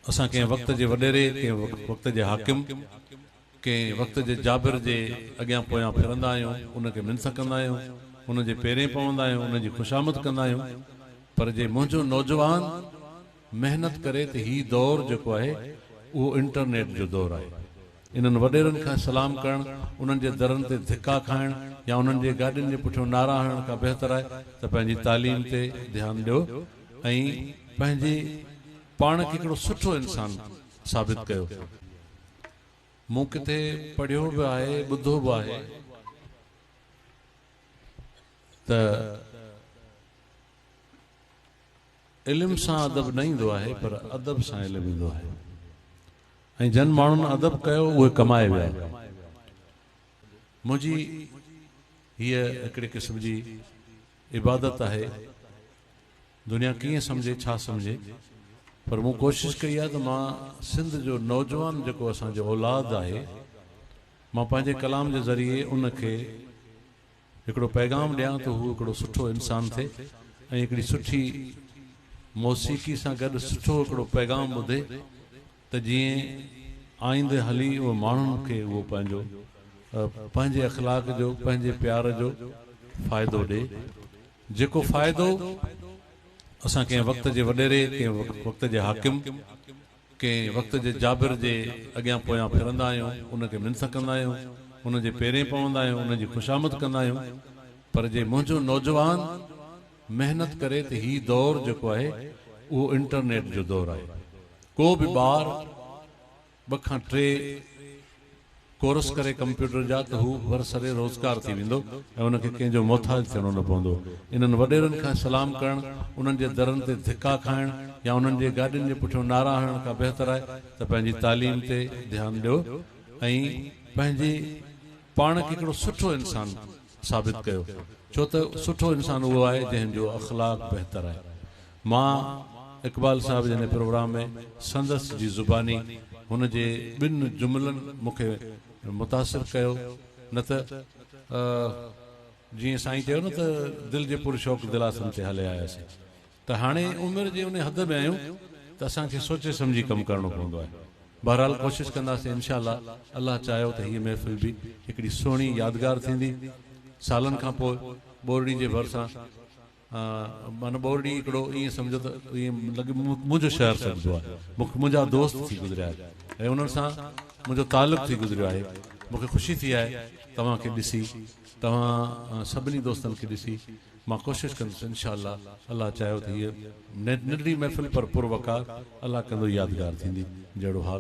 असां कंहिं वक़्त जे वॾेरे, कंहिं वक़्त जे हाकिम, कंहिं वक़्त जे जाबिर जे अॻियां पोयां फिरंदा आहियूं, उनखे मिन्थ कंदा आहियूं, उनजे पेरें पवंदा आहियूं, उनजी ख़ुशामद कंदा आहियूं। पर जे मुंहिंजो नौजवान मेहनत करे त हीउ दौर जेको आहे उहो इंटरनेट जो दौर आहे। इन्हनि वॾेरनि खां सलाम करणु, उन्हनि जे दरनि ते धिका खाइणु या उन्हनि जे गाॾियुनि जे पुठियां नारा हणण खां बहितर आहे त पंहिंजी तालीम ते ध्यानु ॾियो ऐं पंहिंजे पाण खे हिकिड़ो सुठो इंसान साबित कयो। मूं किथे पढ़ियो बि आहे, ॿुधो बि आहे त इल्म सां अदब न ईंदो आहे, पर अदब सां इल्म ईंदो आहे। ऐं जन माण्हुनि अदब कयो उहे कमाए विया। मुंहिंजी हीअ हिकिड़े क़िस्म जी इबादत आहे, दुनिया कीअं सम्झे छा सम्झे, पर मूं कोशिशि कई आहे त मां सिंध जो नौजवान जेको असांजो औलाद आहे, मां पंहिंजे कलाम जे ज़रिए उनखे हिकिड़ो पैगाम ॾियां त हू हिकिड़ो सुठो इंसान थिए ऐं हिकिड़ी सुठी मौसीक़ी सां गॾु सुठो हिकिड़ो पैगाम ॿुधे त जीअं आईंदे हली उहो माण्हुनि खे उहो पंहिंजे अख़लाक जो, पंहिंजे प्यार जो फ़ाइदो ॾिए। जेको फ़ाइदो असां कंहिं वक़्त जे वॾेरे, कंहिं वक़्त जे हाकिम, कंहिं वक़्त जे जाबिर जे अॻियां पोयां फिरंदा आहियूं, उनखे मिन्थ कंदा आहियूं, उनजे पेरें पवंदा आहियूं, उनजी ख़ुशामद कंदा आहियूं। पर जे मुंहिंजो नौजवान मेहनत करे त हीउ दौर जेको आहे उहो इंटरनेट जो दौर आहे। को बि ॿार 2 खां 3 कोर्स करे कंप्यूटर जा त हू वरसरे रोज़गार थी वेंदो ऐं उनखे कंहिंजो मोहताज थियणो न पवंदो। इन्हनि वॾेरनि खां सलाम करणु, उन्हनि जे दरनि ते धिका खाइणु या उन्हनि जे गाॾियुनि जे पुठियां नारा हणण खां बहितर आहे त पंहिंजी तालीम ते ध्यानु ॾियो ऐं पंहिंजे पाण खे हिकिड़ो सुठो इंसान साबित कयो। छो त सुठो इंसान उहो आहे जंहिंजो अख़लाक बहितर आहे। मां इक़बाल साहिब जे प्रोग्राम में संदसि जी ज़ुबानी हुनजे 2 जुमलनि मूंखे मुतासिर कयो, न त जीअं साईं चयो न त दिलि जे पुरशौक़ दिलासन ते हले आयासीं, त हाणे उमिरि जे उन हद में आहियूं त असांखे सोचे सम्झी कमु करणो पवंदो आहे। बहरहाल कोशिशि कंदासीं इंशाअल्लाह, अल्लाह चाहियो त हीअ महफ़िल बि हिकिड़ी सुहिणी यादगार थींदी। सालनि खां पोइ बोरड़ी जे भरिसां माना बोरड़ी हिकिड़ो ईअं सम्झो त ईअं लॻे मुंहिंजो शहर सम्झो आहे, मुंहिंजा दोस्त थी गुज़रिया ऐं उन्हनि सां मुंहिंजो तालुक़ु थी गुज़रियो आहे। मूंखे ख़ुशी थी आहे तव्हांखे ॾिसी, तव्हां सभिनी दोस्तनि खे ॾिसी। मां कोशिशि कंदुसि इंशाअल्लाह, अल्लाह चाहियो त हीअ नंढड़ी महफ़िल पर पुरवकार, अल्लाह कंदो यादगार थींदी। जहिड़ो हाल